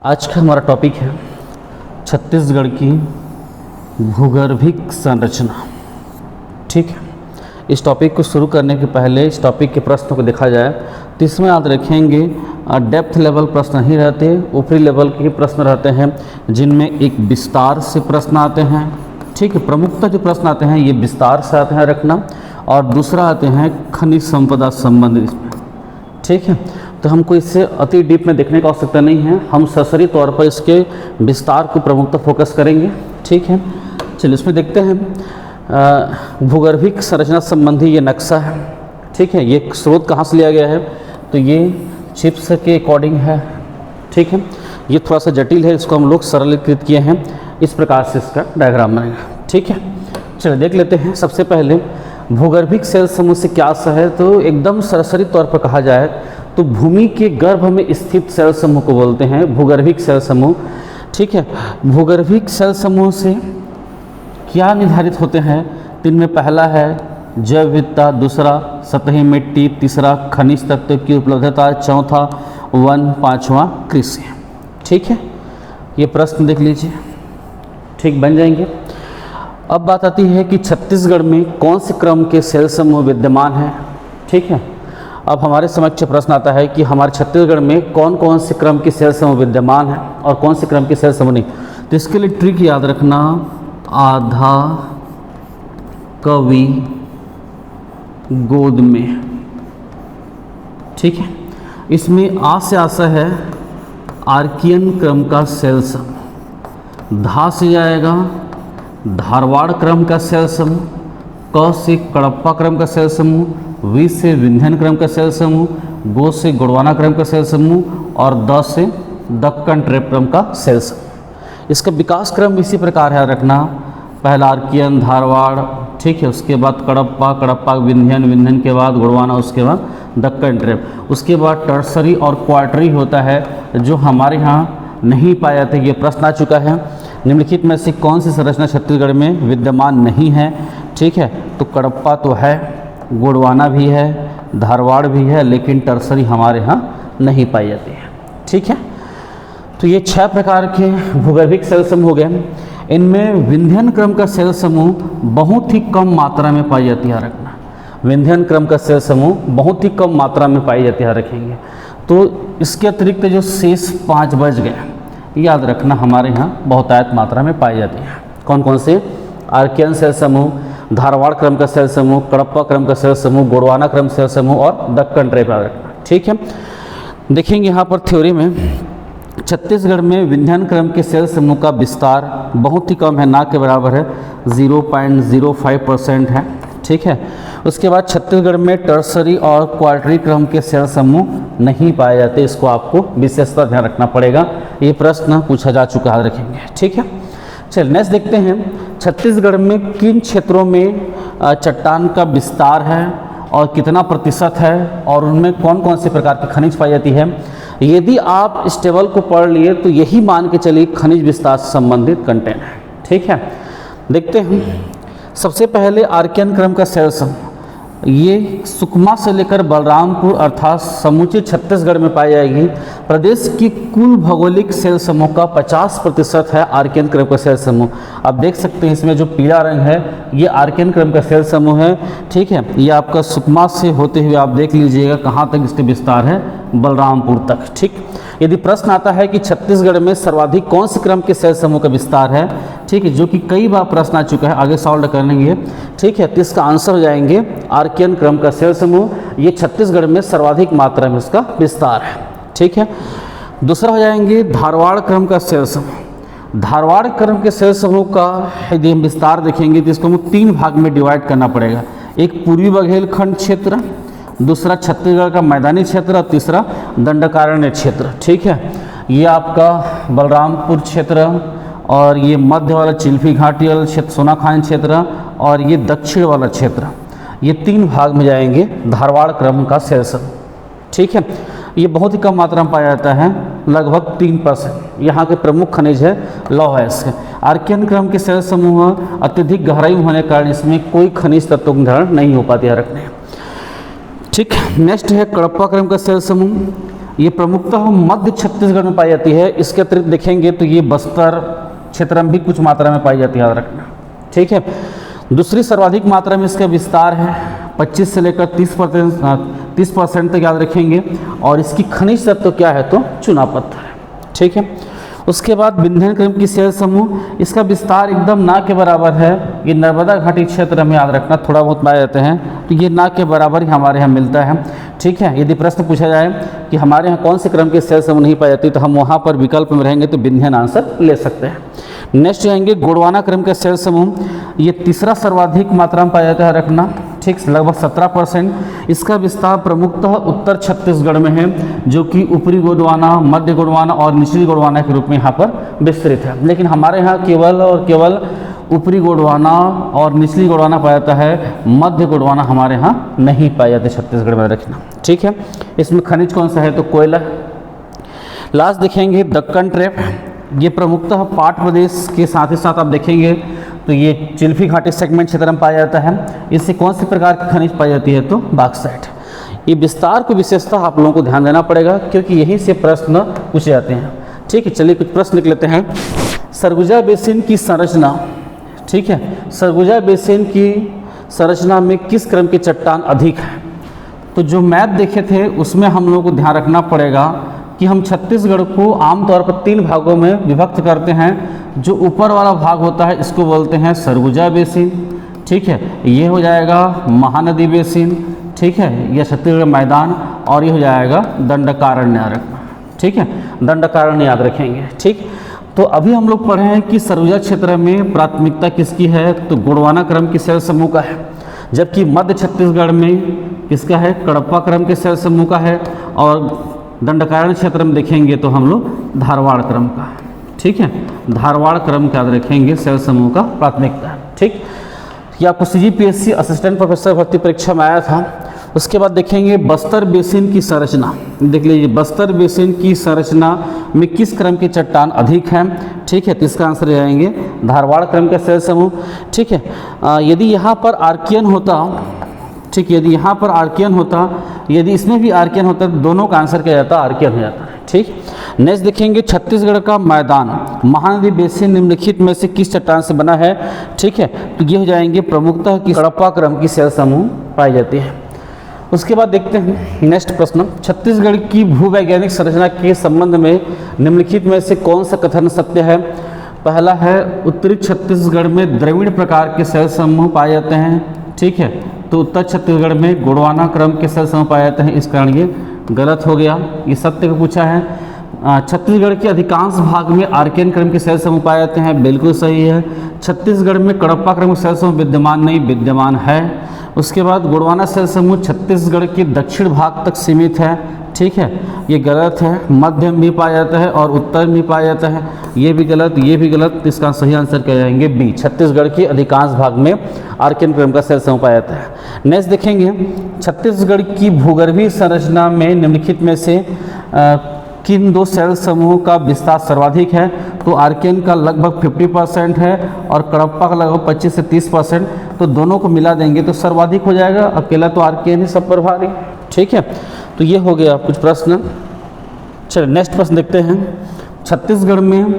आज का हमारा टॉपिक है छत्तीसगढ़ की भूगर्भिक संरचना। ठीक है, इस टॉपिक को शुरू करने के पहले इस टॉपिक के प्रश्नों को देखा जाए तो इसमें याद रखेंगे डेप्थ लेवल प्रश्न नहीं रहते, ऊपरी लेवल के प्रश्न रहते हैं जिनमें एक विस्तार से प्रश्न आते हैं। ठीक है, प्रमुखता जो प्रश्न आते हैं ये विस्तार से आते हैं रखना, और दूसरा आते हैं खनिज संपदा संबंधित इसमें। ठीक है, तो हमको इससे अति डीप में देखने की आवश्यकता नहीं है, हम सरसरी तौर पर इसके विस्तार को प्रमुखता फोकस करेंगे। ठीक है, चलिए इसमें देखते हैं भूगर्भिक संरचना संबंधी ये नक्शा है। ठीक है, ये स्रोत कहाँ से लिया गया है तो ये चिप्स के अकॉर्डिंग है। ठीक है, ये थोड़ा सा जटिल है, इसको हम लोग सरलीकृत किए हैं, इस प्रकार से इसका डायग्राम बनेगा। ठीक है, चलिए देख लेते हैं। सबसे पहले भूगर्भिक सेल समूह से क्या सा है, तो एकदम सरसरी तौर पर कहा जाए तो भूमि के गर्भ में स्थित सेल समूह को बोलते हैं भूगर्भिक सेल समूह। ठीक है, भूगर्भिक सेल समूह से क्या निर्धारित होते हैं, तो इनमें पहला है जैव विविधता, दूसरा सतही मिट्टी, तीसरा खनिज तत्व की उपलब्धता, चौथा वन, पांचवा कृषि। ठीक है, ये प्रश्न देख लीजिए, ठीक बन जाएंगे। अब बात आती है कि छत्तीसगढ़ में कौन से क्रम के सेल समूह विद्यमान हैं। ठीक है, अब हमारे समक्ष प्रश्न आता है कि हमारे छत्तीसगढ़ में कौन कौन से क्रम के सेल समूह विद्यमान हैं और कौन से क्रम के सेल समूह नहीं। तो इसके लिए ट्रिक याद रखना, आधा कवि गोद में। ठीक है, इसमें आ से आशा है आर्कियन क्रम का सेल समूह, धा से जाएगा धारवाड़ क्रम का सेल समूह, क से कड़प्पा क्रम का सेल समूह, वी से विंध्यन क्रम का सेल समूह, गो से गोंडवाना क्रम का सेल समूह और द से दक्कन ट्रेप क्रम का सेल समूह। इसका विकास क्रम इसी प्रकार है रखना, पहला आर्कियन, धारवाड़, ठीक है, उसके बाद कड़प्पा विंध्यन, विंध्यन के बाद गोंडवाना, उसके बाद दक्कन ट्रेप, उसके बाद टर्सरी और क्वार्टरी होता है जो हमारे यहाँ नहीं पाए जाते। ये प्रश्न आ चुका है, निम्नलिखित में से कौन सी संरचना छत्तीसगढ़ में विद्यमान नहीं है। ठीक है, तो कड़प्पा तो है, गोंडवाना भी है, धारवाड़ भी है, लेकिन टर्सरी हमारे यहाँ नहीं पाई जाती है। ठीक है, तो ये 6 प्रकार के भूगर्भिक सेल समूह हो गए। इनमें विंध्यन क्रम का सेल समूह बहुत ही कम मात्रा में पाई जाती है रखना, विंध्यन क्रम का सेल समूह बहुत ही कम मात्रा में पाई जाती है रखेंगे। तो इसके अतिरिक्त जो शेष 5 बच गए, याद रखना हमारे यहाँ बहुतायत मात्रा में पाई जाती है। कौन कौन से? आर्कियन सेल समूह, धारवाड़ क्रम का सेल समूह, कड़प्पा क्रम का सेल समूह, गोंडवाना क्रम सेल समूह और दक्कन ट्रेप रखना। ठीक है, देखेंगे यहाँ पर थ्योरी में छत्तीसगढ़ में विंध्यन क्रम के सेल समूह का विस्तार बहुत ही कम है, ना के बराबर है, 0.05% है। ठीक है, उसके बाद छत्तीसगढ़ में टर्सरी और क्वार्टरी क्रम के सेल समूह नहीं पाए जाते, इसको आपको विशेषता ध्यान रखना पड़ेगा, ये प्रश्न पूछा जा चुका है रखेंगे। ठीक है, चलिए नेक्स्ट देखते हैं छत्तीसगढ़ में किन क्षेत्रों में चट्टान का विस्तार है और कितना प्रतिशत है और उनमें कौन कौन से प्रकार की खनिज पाई जाती है। यदि आप इस टेबल को पढ़ लिए तो यही मान के चलिए खनिज विस्तार से संबंधित कंटेंट है। ठीक है, देखते हैं सबसे पहले आर्कियन क्रम का सेल समूह, ये सुकमा से लेकर बलरामपुर अर्थात समूचे छत्तीसगढ़ में पाई जाएगी। प्रदेश की कुल भौगोलिक सेल समूह का 50% है आर्कियन क्रम का सेल समूह। आप देख सकते हैं इसमें जो पीला रंग है ये आर्कियन क्रम का सेल समूह है। ठीक है, ये आपका सुकमा से होते हुए आप देख लीजिएगा कहाँ तक इसके विस्तार है, बलरामपुर तक। ठीक, यदि प्रश्न आता है कि छत्तीसगढ़ में सर्वाधिक कौन से क्रम के सेल समूह का विस्तार है, ठीक है, जो कि कई बार प्रश्न आ चुका है, आगे सॉल्व करेंगे। ठीक है, तो इसका आंसर हो जाएंगे आर्कियन क्रम का सेल समूह, ये छत्तीसगढ़ में सर्वाधिक मात्रा में इसका विस्तार है। ठीक है, दूसरा हो जाएंगे धारवाड़ क्रम का सेल समूह। धारवाड़ क्रम के सेल समूह का यदि हम विस्तार देखेंगे तो इसको हमें 3 भाग में डिवाइड करना पड़ेगा, एक पूर्वी बघेलखंड क्षेत्र, दूसरा छत्तीसगढ़ का मैदानी क्षेत्र और तीसरा दंडकारण्य क्षेत्र। ठीक है, ये आपका बलरामपुर क्षेत्र और ये मध्य वाला चिल्फी घाटी वाला क्षेत्र, सोनाखान क्षेत्र और ये दक्षिण वाला क्षेत्र, ये 3 भाग में जाएंगे धारवाड़ क्रम का सेल समूह। ठीक है, ये बहुत ही कम मात्रा में पाया जाता है, लगभग 3%। यहाँ के प्रमुख खनिज है लौह अयस्क। आर्कियन क्रम के सेल समूह अत्यधिक गहराई होने के कारण इसमें कोई खनिज तत्वों का निर्धारण नहीं हो पाती है रखने। ठीक, नेक्स्ट है कड़प्पा क्रम का सेल समूह। ये प्रमुखतः मध्य छत्तीसगढ़ में पाई जाती है। इसके अतिरिक्त देखेंगे तो ये बस्तर क्षेत्र में भी कुछ मात्रा में पाई जाती है, याद रखना, ठीक है। दूसरी सर्वाधिक मात्रा में इसका विस्तार है, 25 से लेकर 30% तक, याद रखेंगे। और इसकी खनिज तत्व क्या है तो चूना पत्थर है, ठीक है। उसके बाद विंध्यन क्रम की शैल समूह, इसका विस्तार एकदम ना के बराबर है। ये नर्मदा घाटी क्षेत्र में, याद रखना, थोड़ा बहुत पाए जाते हैं, तो ये ना के बराबर ही हमारे यहाँ मिलता है, ठीक है। यदि प्रश्न पूछा जाए कि हमारे यहाँ कौन से क्रम के शैल समूह नहीं पाई जाती, तो हम वहाँ पर विकल्प में रहेंगे तो विंध्यन आंसर ले सकते हैं। नेक्स्ट जाएंगे गोंडवाना क्रम के शैल समूह, ये तीसरा सर्वाधिक मात्रा में पाया जाता है, रखना, ठीक, लगभग 17%। इसका विस्तार प्रमुखतः उत्तर छत्तीसगढ़ में है, जो कि ऊपरी गोंडवाना, मध्य गोंडवाना और निचली गोंडवाना के रूप में यहाँ पर विस्तृत है। लेकिन हमारे यहाँ केवल और केवल ऊपरी गोंडवाना और निचली गोंडवाना पाया जाता है, मध्य गोंडवाना हमारे यहाँ नहीं पाया जाते छत्तीसगढ़ में, रखना, ठीक है। इसमें खनिज कौन सा है तो कोयला। लास्ट देखेंगे दक्कन ट्रैप, ये प्रमुखतः पाट प्रदेश के साथ ही साथ आप देखेंगे तो ये चिल्फी घाटी सेगमेंट क्षेत्र में पाया जाता है। इससे कौन सी प्रकार की खनिज पाई जाती है तो बॉक्साइट। ये विस्तार को विशेषता आप लोगों को ध्यान देना पड़ेगा, क्योंकि यहीं से प्रश्न पूछे जाते हैं, ठीक है। चलिए कुछ प्रश्न लिख लेते हैं। सरगुजा बेसिन की संरचना, ठीक है, सरगुजा बेसिन की संरचना में किस क्रम की चट्टान अधिक है। तो जो मैप देखे थे उसमें हम लोगों को ध्यान रखना पड़ेगा कि हम छत्तीसगढ़ को आमतौर पर 3 भागों में विभक्त करते हैं। जो ऊपर वाला भाग होता है इसको बोलते हैं सरगुजा बेसिन, ठीक है, ये हो जाएगा महानदी बेसिन, ठीक है, यह छत्तीसगढ़ मैदान, और ये हो जाएगा दंडकारण्य, याद रखना, ठीक है, दंडकारण्य याद रखेंगे, ठीक। तो अभी हम लोग पढ़े हैं कि सरगुजा क्षेत्र में प्राथमिकता किसकी है तो गोंडवाना क्रम की शैल समूह का है, जबकि मध्य छत्तीसगढ़ में किसका है, कडप्पा क्रम के शैल समूह का है, और दंडकारण्य क्षेत्र में देखेंगे तो हम लोग धारवाड़ क्रम का, ठीक है, धारवाड़ क्रम का याद रखेंगे शैल समूह का प्राथमिकता है, ठीक। ये आपको CGPSC असिस्टेंट प्रोफेसर भर्ती परीक्षा में आया था। उसके बाद देखेंगे बस्तर बेसिन की संरचना, देख लीजिए बस्तर बेसिन की संरचना में किस क्रम की चट्टान अधिक है, ठीक है, तो इसका आंसर जाएंगे धारवाड़ क्रम का शैल समूह, ठीक है। यदि यहाँ पर आर्कियन होता, ठीक, यदि यहाँ पर आर्कियन होता, यदि इसमें भी आर्कियन होता तो दोनों का आंसर क्या जाता, आर्कियन हो जाता है, ठीक। नेक्स्ट देखेंगे छत्तीसगढ़ का मैदान महानदी बेसिन निम्नलिखित में से किस चट्टान से बना है, ठीक है, तो ये हो जाएंगे प्रमुखतः की कडप्पा क्रम की शैल समूह पाई जाती है। उसके बाद देखते हैं नेक्स्ट प्रश्न, छत्तीसगढ़ की भूवैज्ञानिक संरचना के संबंध में निम्नलिखित में से कौन सा कथन सत्य है। पहला है उत्तरी छत्तीसगढ़ में द्रविड़ प्रकार के शैल समूह पाए जाते हैं, ठीक है, तो उत्तर छत्तीसगढ़ में गोंडवाना क्रम के शैल समूह पाए जाते हैं, इस कारण ये गलत हो गया। ये सत्य को पूछा है। छत्तीसगढ़ के अधिकांश भाग में आर्कियन क्रम के शैल समूह पाए जाते हैं, बिल्कुल सही है। छत्तीसगढ़ में कडप्पा क्रम के शैल समूह विद्यमान नहीं, विद्यमान है। उसके बाद गोंडवाना शैल समूह छत्तीसगढ़ के दक्षिण भाग तक सीमित है, ठीक है, ये गलत है। मध्य में भी पाया जाता है और उत्तर में पाया जाता है, ये भी गलत, ये भी गलत। इसका सही आंसर क्या जाएंगे बी, छत्तीसगढ़ के अधिकांश भाग में आर्कियन क्रम का शैल समूह पाया जाता है। नेक्स्ट देखेंगे छत्तीसगढ़ की भूगर्भीय संरचना में निम्नलिखित में से किन 2 शैल समूहों का विस्तार सर्वाधिक है, तो आर्कियन का लगभग 50% है और कडप्पा का लगभग 25 से 30%, तो दोनों को मिला देंगे तो सर्वाधिक हो जाएगा, अकेला तो आर्कियन ही सब पर भारी, ठीक है। तो ये हो गया कुछ प्रश्न। चलिए नेक्स्ट प्रश्न देखते हैं, छत्तीसगढ़ में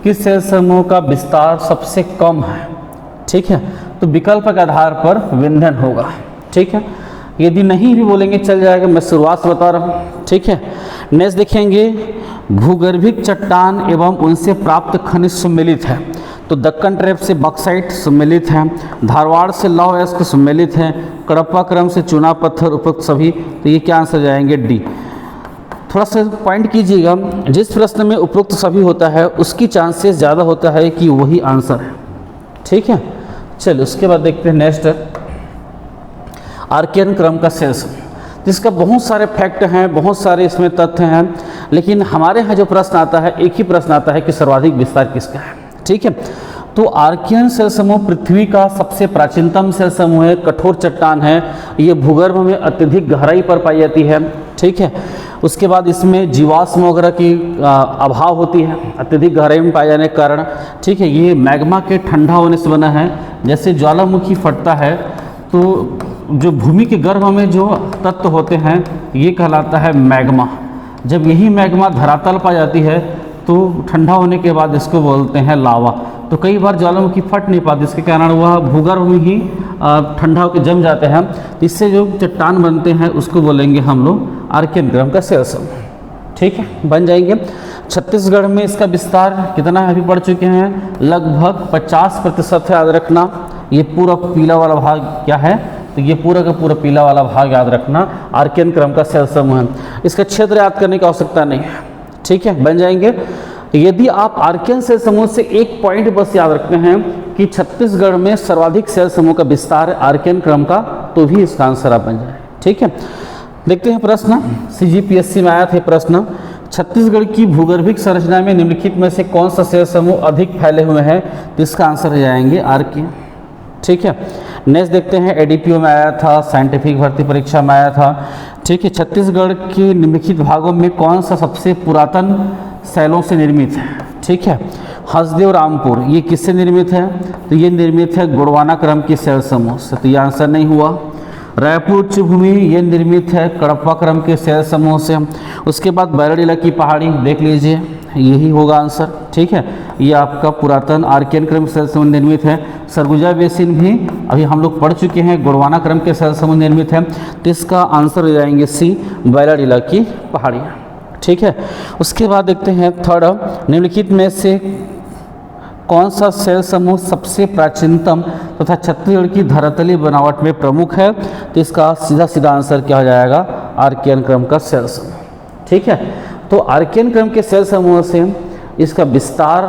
किस शैल समूह का विस्तार सबसे कम है, ठीक है, तो विकल्प के आधार पर विंध्यन होगा, ठीक है। यदि नहीं भी बोलेंगे चल जाएगा, मैं शुरुआत से बता रहा हूँ, ठीक है। नेक्स्ट देखेंगे भूगर्भिक चट्टान एवं उनसे प्राप्त खनिज सम्मिलित है, तो दक्कन ट्रैप से बॉक्साइट सम्मिलित है, धारवाड़ से लौह अयस्क सम्मिलित है, कडप्पा क्रम से चूना पत्थर, उपरोक्त सभी, तो ये क्या आंसर जाएंगे डी। थोड़ा सा पॉइंट कीजिएगा, जिस प्रश्न में उपरोक्त सभी होता है उसकी चांसेस ज़्यादा होता है कि वही आंसर है, ठीक है। चलिए उसके बाद देखते हैं नेक्स्ट आर्कियन क्रम का शैल समूह, जिसका बहुत सारे फैक्ट हैं, बहुत सारे इसमें तथ्य हैं, लेकिन हमारे यहाँ जो प्रश्न आता है एक ही प्रश्न आता है कि सर्वाधिक विस्तार किसका है, ठीक है। तो आर्कियन शैल समूह पृथ्वी का सबसे प्राचीनतम शैल समूह है, कठोर चट्टान है, ये भूगर्भ में अत्यधिक गहराई पर पाई जाती है, ठीक है। उसके बाद इसमें जीवाश्म वगैरह की अभाव होती है अत्यधिक गहराई में पाए जाने के कारण, ठीक है। ये मैग्मा के ठंडा होने से बना है, जैसे ज्वालामुखी फटता है तो जो भूमि के गर्भ में जो तत्व होते हैं ये कहलाता है मैग्मा, जब यही मैग्मा धरातल पर जाती है तो ठंडा होने के बाद इसको बोलते हैं लावा। तो कई बार ज्वालामुखी फट नहीं पाती, इसके कारण वह भूगर्भ में ही ठंडा होकर जम जाते हैं। तो इससे जो चट्टान बनते हैं उसको बोलेंगे हम लोग आर्कियन क्रम का सेल समूह। ठीक है, बन जाएंगे। छत्तीसगढ़ में इसका विस्तार कितना है अभी पढ़ चुके हैं, लगभग 50% है, याद रखना। ये पूरा पीला वाला भाग क्या है, तो ये पूरा का पूरा पीला वाला भाग याद रखना आर्कियन क्रम का सेल समूह है। इसका क्षेत्र याद करने की आवश्यकता नहीं है। ठीक है, बन जाएंगे। यदि आप आर्कियन सेल समूह से एक पॉइंट बस याद रखते हैं कि छत्तीसगढ़ में सर्वाधिक सेल समूह का विस्तार है आर्कियन क्रम का, तो भी इसका आंसर आप बन जाए। ठीक है, देखते हैं प्रश्न। CGPSC में आया था प्रश्न, छत्तीसगढ़ की भूगर्भिक संरचना में निम्नलिखित में से कौन सा सेल समूह अधिक फैले हुए हैं, तो इसका आंसर हो जाएंगे आर्कियन। ठीक है, नेक्स्ट देखते हैं। ADPO में आया था, साइंटिफिक भर्ती परीक्षा में आया था। ठीक है, छत्तीसगढ़ के निम्नलिखित भागों में कौन सा सबसे पुरातन सेलों से निर्मित है। ठीक है, हसदेव रामपुर ये किससे निर्मित है, तो ये निर्मित है गोंडवाना क्रम की सेल समूह से, तो ये आंसर नहीं हुआ। रायपुर उच्च भूमि ये निर्मित है कडप्पा क्रम के सेल समूह से। उसके बाद बैरडीला की पहाड़ी देख लीजिए, यही होगा आंसर। ठीक है, ये आपका पुरातन आर्कियन क्रम सेल समूह निर्मित है। सरगुजा बेसिन भी अभी हम लोग पढ़ चुके हैं, गोंडवाना क्रम के सेल समूह निर्मित है, तो इसका आंसर हो जाएंगे C, बैरडीला की पहाड़ियाँ। ठीक है, उसके बाद देखते हैं थर्ड, निम्नलिखित में से कौन सा सेल समूह सबसे प्राचीनतम तथा छत्तीसगढ़ की धरातलीय बनावट में प्रमुख है, तो इसका सीधा सीधा आंसर क्या हो जाएगा, आर्कियन क्रम का सेल समूह। ठीक है, तो आर्कियन क्रम के सेल समूह से इसका विस्तार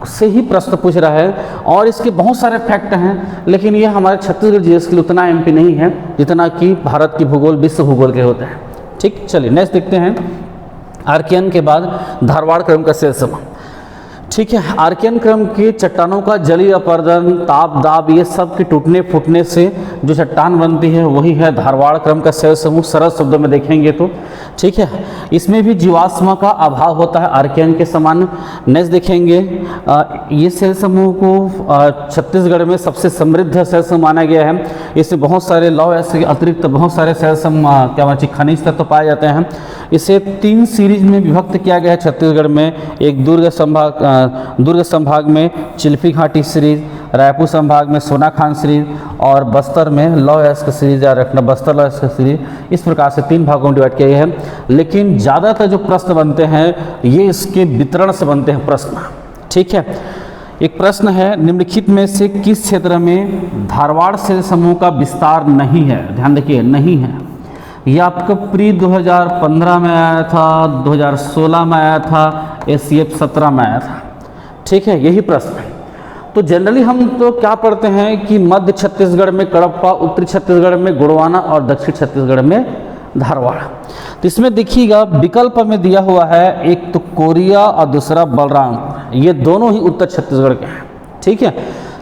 से ही प्रश्न पूछ रहा है, और इसके बहुत सारे फैक्ट हैं, लेकिन ये हमारे छत्तीसगढ़ GS के लिए उतना MP नहीं है जितना कि भारत की भूगोल, विश्व भूगोल के होते हैं। ठीक, चलिए नेक्स्ट देखते हैं। आर्कियन के बाद धारवाड़ क्रम का सेल समूह। ठीक है, आर्कियन क्रम के चट्टानों का जलीय अपरदन, ताप दाब, ये सब के टूटने फूटने से जो चट्टान बनती है वही है धारवाड़ क्रम का सेल समूह, सरल शब्दों में देखेंगे तो। ठीक है, इसमें भी जीवाश्म का अभाव होता है आर्कियन के समान। नेक्स्ट देखेंगे, ये सेल समूह को छत्तीसगढ़ में सबसे समृद्ध सेल समूह माना गया है। इसमें बहुत सारे लौह अयस्क के अतिरिक्त बहुत सारे सेल समूह क्या बोलते हैं, खनिज तत्व पाए जाते हैं। इसे 3 सीरीज में विभक्त किया गया है छत्तीसगढ़ में। एक दुर्ग संभाग में चिल्फी घाटी सीरीज, रायपुर संभाग में सोनाखान सीरीज, और बस्तर में लौह अयस्क सीरीज याद रखना, बस्तर लौह अयस्क सीरीज। इस प्रकार से 3 भागों में डिवाइड किया गया है। लेकिन ज़्यादातर जो प्रश्न बनते हैं ये इसके वितरण से बनते हैं प्रश्न। ठीक है, एक प्रश्न है, निम्नलिखित में से किस क्षेत्र में धारवाड़ सेल समूह का विस्तार नहीं है। ध्यान देखिए, नहीं है। यह आपका प्री 2015 में आया था, 2016 में आया था, ACF 17 में आया था। ठीक है, यही प्रश्न है। तो जनरली हम तो क्या पढ़ते हैं कि मध्य छत्तीसगढ़ में कडप्पा, उत्तरी छत्तीसगढ़ में गोंडवाना और दक्षिण छत्तीसगढ़ में धारवाड़। तो इसमें देखिएगा विकल्प में दिया हुआ है, एक तो कोरिया और दूसरा बलरामपुर, ये दोनों ही उत्तर छत्तीसगढ़ के हैं। ठीक है,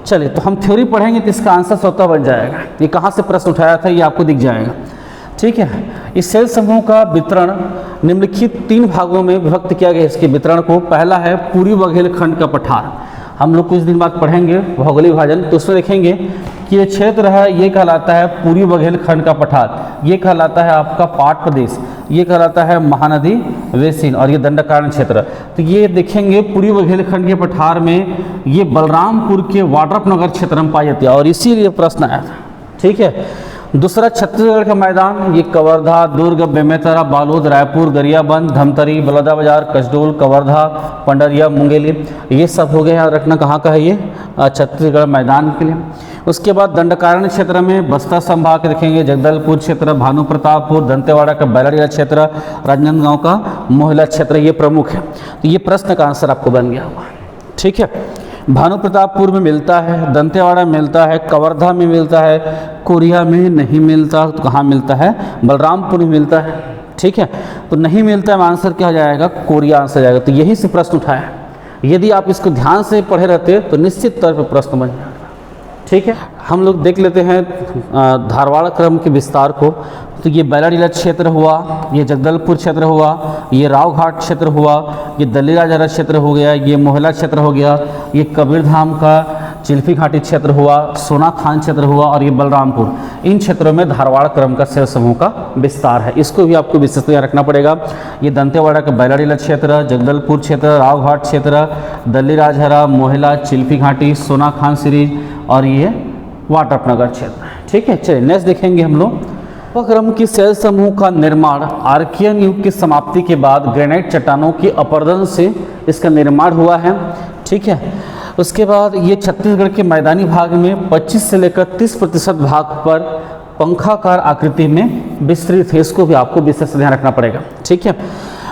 चलिए तो हम थ्योरी पढ़ेंगे तो इसका आंसर स्वतः बन जाएगा। ये कहाँ से प्रश्न उठाया था ये आपको दिख जाएगा। ठीक है, इस सेल समूह का वितरण निम्नलिखित 3 भागों में विभक्त किया गया। इसके वितरण को, पहला है पूर्वी बघेलखंड का पठार, हम लोग कुछ दिन बाद पढ़ेंगे भौगोलिक विभाजन, तो उसमें देखेंगे कि ये क्षेत्र है, ये कहलाता है पूर्वी बघेलखंड का पठार, ये कहलाता है आपका पाट प्रदेश, ये कहलाता है महानदी बेसिन, और ये दंडकारण्य क्षेत्र। तो ये देखेंगे पूर्वी बघेलखंड के पठार में ये बलरामपुर के वाड्रफनगर क्षेत्र में पाई जाती है, और इसीलिए प्रश्न आया था। ठीक है, दूसरा छत्तीसगढ़ का मैदान, ये कवर्धा, दुर्ग, बेमेतरा, बालोद, रायपुर, गरियाबंद, धमतरी, बलौदाबाजार, कसडोल, कवर्धा, पंडरिया, मुंगेली, ये सब हो गए। याद रखना कहाँ का है ये, छत्तीसगढ़ मैदान के लिए। उसके बाद दंडकारण्य क्षेत्र में बस्तर संभाग के देखेंगे, जगदलपुर क्षेत्र, भानु प्रतापपुर, दंतेवाड़ा का बैलाडीला क्षेत्र, राजनांदगांव का मोहला क्षेत्र, ये प्रमुख है। तो ये प्रश्न का आंसर आपको बन गया होगा। ठीक है, भानु प्रतापपुर में मिलता है, दंतेवाड़ा में मिलता है, कवर्धा में मिलता है, कोरिया में नहीं मिलता। तो कहाँ मिलता है, बलरामपुर में मिलता है। ठीक है, तो नहीं मिलता है, आंसर क्या हो जाएगा, कोरिया आंसर जाएगा। तो यही से प्रश्न उठाया। यदि आप इसको ध्यान से पढ़े रहते तो निश्चित तौर पर प्रश्न बन जाएगा। ठीक है, हम लोग देख लेते हैं धारवाड़ क्रम के विस्तार को। तो ये बैलाडीला क्षेत्र हुआ, ये जगदलपुर क्षेत्र हुआ, ये रावघाट क्षेत्र हुआ, ये दल्लीराजहरा क्षेत्र हो गया, ये मोहला क्षेत्र हो गया, ये कबीरधाम का चिल्फी घाटी क्षेत्र हुआ, सोना खान क्षेत्र हुआ और ये बलरामपुर, इन क्षेत्रों में धारवाड़ क्रम का शैल समूह का विस्तार है। इसको भी आपको विशेष ध्यान रखना पड़ेगा। ये दंतेवाड़ा का बैलाडीला क्षेत्र, जगदलपुर क्षेत्र, रावघाट क्षेत्र, दल्ली राजहरा, मोहला, चिल्फी घाटी, सोना खान सीरीज और ये वाटरनगर क्षेत्र। ठीक है, चलिए नेक्स्ट देखेंगे हम लोग। क्रम की शैल समूह का निर्माण आर्कियन युग की समाप्ति के बाद ग्रेनाइट चट्टानों की अपरदन से इसका निर्माण हुआ है। ठीक है, उसके बाद ये छत्तीसगढ़ के मैदानी भाग में 25 से लेकर 30% भाग पर पंखाकार आकृति में विस्तृत है। इसको भी आपको विशेष ध्यान रखना पड़ेगा। ठीक है,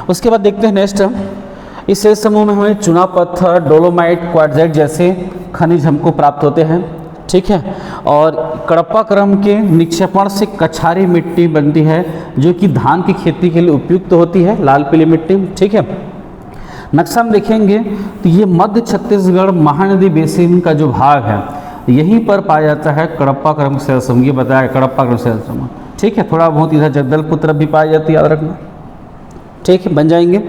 उसके बाद देखते हैं नेक्स्ट। इस शैल समूह में हमें चुना पत्थर, डोलोमाइट, क्वार्ट्जाइट जैसे खनिज हमको प्राप्त होते हैं। ठीक है, और कडप्पा क्रम के निक्षेपण से कछारी मिट्टी बनती है जो कि धान की खेती के लिए उपयुक्त होती है, लाल पीली मिट्टी। ठीक है, नक्शा में देखेंगे तो ये मध्य छत्तीसगढ़ महानदी बेसिन का जो भाग है यहीं पर पाया जाता है कडप्पा क्रम शैल समूह। ये बताया कडप्पा क्रम शैल समूह। ठीक है, थोड़ा बहुत इधर जगदलपुर तरफ भी पाई जाती है, याद रखना। ठीक है, बन जाएंगे।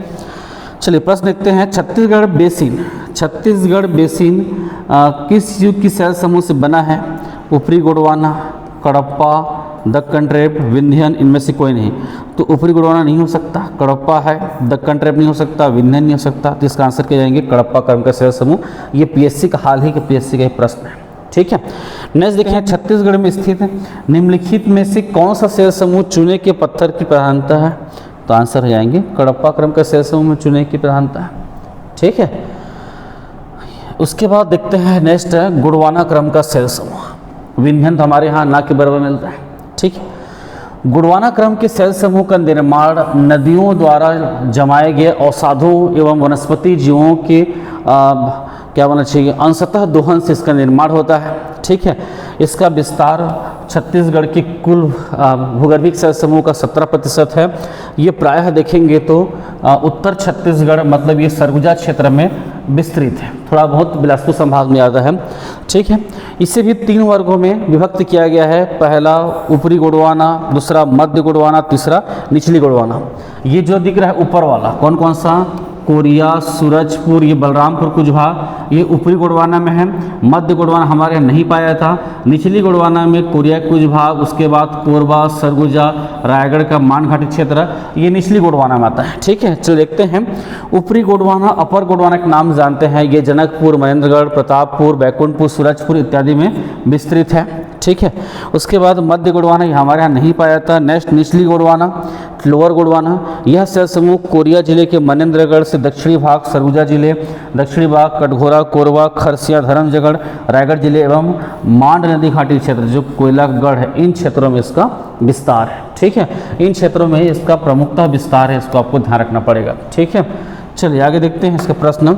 चलिए प्रश्न देखते हैं। छत्तीसगढ़ बेसिन किस युग की शैल समूह से बना है? ऊपरी गोंडवाना, कडप्पा, दक्कन ट्रेप, विंध्यन, इनमें से कोई नहीं। तो ऊपरी गोंडवाना नहीं हो सकता, कडप्पा है, दक्कन ट्रेप नहीं हो सकता, विंध्यन नहीं हो सकता। तो इसका आंसर क्या जाएंगे? कडप्पा क्रम का शैल समूह। ये पीएससी का हाल ही के पीएससी का प्रश्न है। ठीक है, नेक्स्ट देखें। छत्तीसगढ़ में स्थित निम्नलिखित में से कौन सा शैल समूह चूने के पत्थर की प्रधानता है? तो आंसर हो जाएंगे कडप्पा क्रम का शैल समूह में चूने की प्रधानता है। ठीक है, उसके बाद देखते हैं नेक्स्ट है गोंडवाना क्रम का शैल समूह। विंध्यन तो हमारे यहाँ ना के बराबर मिलता है। ठीक है, गोंडवाना क्रम के शैल समूह का निर्माण नदियों द्वारा जमाए गए अवसादों एवं वनस्पति जीवों के क्या होना चाहिए, अंशतः दोहन से इसका निर्माण होता है। ठीक है, इसका विस्तार छत्तीसगढ़ के कुल भूगर्भिक शैल समूह का 17% है। ये प्रायः देखेंगे तो उत्तर छत्तीसगढ़ मतलब ये सरगुजा क्षेत्र में विस्तृत है, थोड़ा बहुत बिलासपुर संभाग में आता है। ठीक है, इसे भी 3 वर्गों में विभक्त किया गया है। पहला ऊपरी गोंडवाना, दूसरा मध्य गोंडवाना, तीसरा निचली गोंडवाना। ये जो दिख रहा है ऊपर वाला कौन कौन सा? कोरिया, सूरजपुर, ये बलरामपुर कुछ भाग ये ऊपरी गोंडवाना में है। मध्य गोंडवाना हमारे यहाँ नहीं पाया था। निचली गोंडवाना में कोरिया कुछ भाग, उसके बाद कोरबा, सरगुजा, रायगढ़ का मानघाटी क्षेत्र, ये निचली गोंडवाना में आता है। ठीक है, चलो देखते हैं। ऊपरी गोंडवाना, अपर गोंडवाना के नाम जानते हैं। ये जनकपुर, महेंद्रगढ़, प्रतापपुर, बैकुंठपुर, सूरजपुर इत्यादि में विस्तृत है। ठीक है, उसके बाद मध्य गोंडवाना ये हमारे यहाँ नहीं पाया था। नेक्स्ट निचली गोंडवाना, लोअर गोंडवाना, यह शैल समूह कोरिया जिले के मनेन्द्रगढ़ से दक्षिणी भाग, सरगुजा जिले, दक्षिणी भाग कटघोरा, कोरबा, खरसिया, धर्मजयगढ़, रायगढ़ जिले एवं मांड नदी घाटी क्षेत्र जो कोयलागढ़ है, इन क्षेत्रों में इसका विस्तार है। ठीक है, इन क्षेत्रों में इसका प्रमुखतः विस्तार है, इसको आपको ध्यान रखना पड़ेगा। ठीक है, चलिए आगे देखते हैं इसका प्रश्न।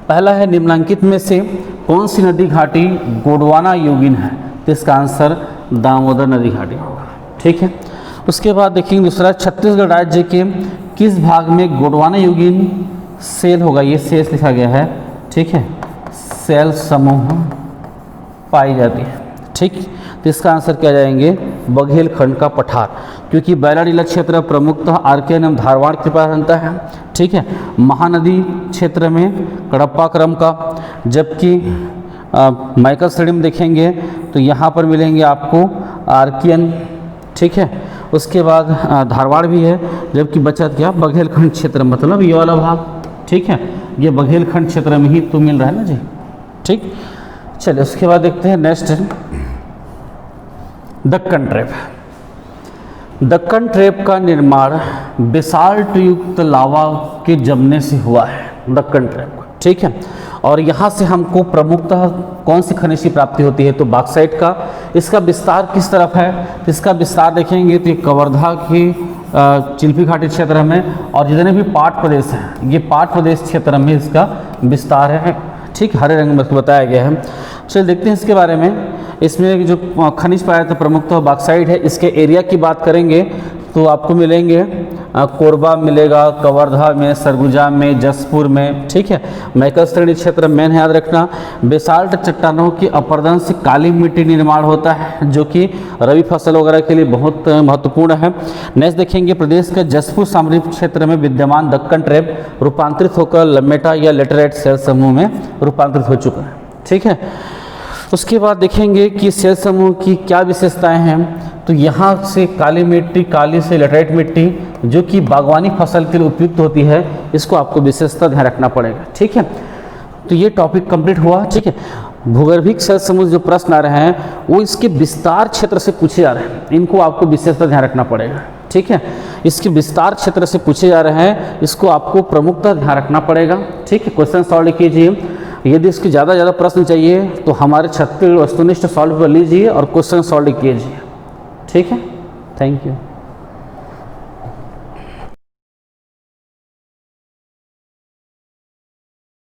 पहला है निम्नलिखित में से कौन सी नदी घाटी गोंडवाना युगीन है? तो इसका आंसर दामोदर नदी घाटी होगा। ठीक है, उसके बाद देखेंगे दूसरा, छत्तीसगढ़ राज्य के किस भाग में गोंडवाना युगीन शैल होगा? ये शेष लिखा गया है। ठीक है, शैल समूह पाई जाती है। ठीक, तो इसका आंसर क्या जाएंगे? बघेलखंड का पठार, क्योंकि बैलाडीला क्षेत्र प्रमुखतः आर्कियन एवं धारवाड़ की प्रधानता है। ठीक है, महानदी क्षेत्र में कडप्पा क्रम का, जबकि माइकल श्रेणी में देखेंगे तो यहाँ पर मिलेंगे आपको आर्कियन। ठीक है, उसके बाद धारवाड़ भी है, जबकि बचा क्या? बघेलखंड क्षेत्र, मतलब ये वाला भाग। ठीक है, ये बघेलखंड क्षेत्र में ही तो मिल रहा है ना जी। ठीक, चलिए उसके बाद देखते हैं next Deccan trap. Deccan trap का निर्माण बेसाल्ट युक्त लावा के जमने से हुआ है, दक्कन ट्रेप का। ठीक है, और यहाँ से हमको प्रमुखतः कौन सी खनिज की प्राप्ति होती है? तो बॉक्साइट का। इसका विस्तार किस तरफ है? तो इसका विस्तार देखेंगे तो ये कवर्धा की चिल्फी घाटी क्षेत्र में, और जितने भी पाट प्रदेश हैं ये पाट प्रदेश क्षेत्र में इसका विस्तार है। ठीक, हरे रंग में बताया गया है। चलिए देखते हैं इसके बारे में। इसमें जो खनिज पाया था प्रमुखतः बॉक्साइट है। इसके एरिया की बात करेंगे तो आपको मिलेंगे कोरबा मिलेगा, कवर्धा में, सरगुजा में, जसपुर में। ठीक है, मैकल श्रेणी क्षेत्र मेन है, याद रखना। बेसाल्ट चट्टानों की अपरदन से काली मिट्टी निर्माण होता है जो कि रबी फसल वगैरह के लिए बहुत महत्वपूर्ण है। नेक्स्ट देखेंगे प्रदेश के जसपुर सामरिक क्षेत्र में विद्यमान दक्कन ट्रेप रूपांतरित होकर लमेटा या लेटराइट शैल समूह में रूपांतरित हो चुका है। ठीक है। उसके बाद देखेंगे कि सेल समूह की क्या विशेषताएं हैं। तो यहाँ से काली मिट्टी, काली से लेटराइट मिट्टी जो कि बागवानी फसल के लिए उपयुक्त होती है, इसको आपको विशेषता ध्यान रखना पड़ेगा। ठीक है, तो ये टॉपिक कंप्लीट हुआ। ठीक है, भूगर्भिक सेल समूह जो प्रश्न आ रहे हैं वो इसके विस्तार क्षेत्र से पूछे जा रहे हैं, इनको आपको विशेषता ध्यान रखना पड़ेगा। ठीक है, इसके विस्तार क्षेत्र से पूछे जा रहे हैं, इसको आपको प्रमुखता ध्यान रखना पड़ेगा। ठीक है, क्वेश्चन सॉल्व कीजिए। यदि इसके ज़्यादा प्रश्न चाहिए तो हमारे छत्तीसगढ़ वस्तुनिष्ठ सॉल्व कर लीजिए और क्वेश्चन सॉल्व कीजिए। ठीक है, थैंक यू।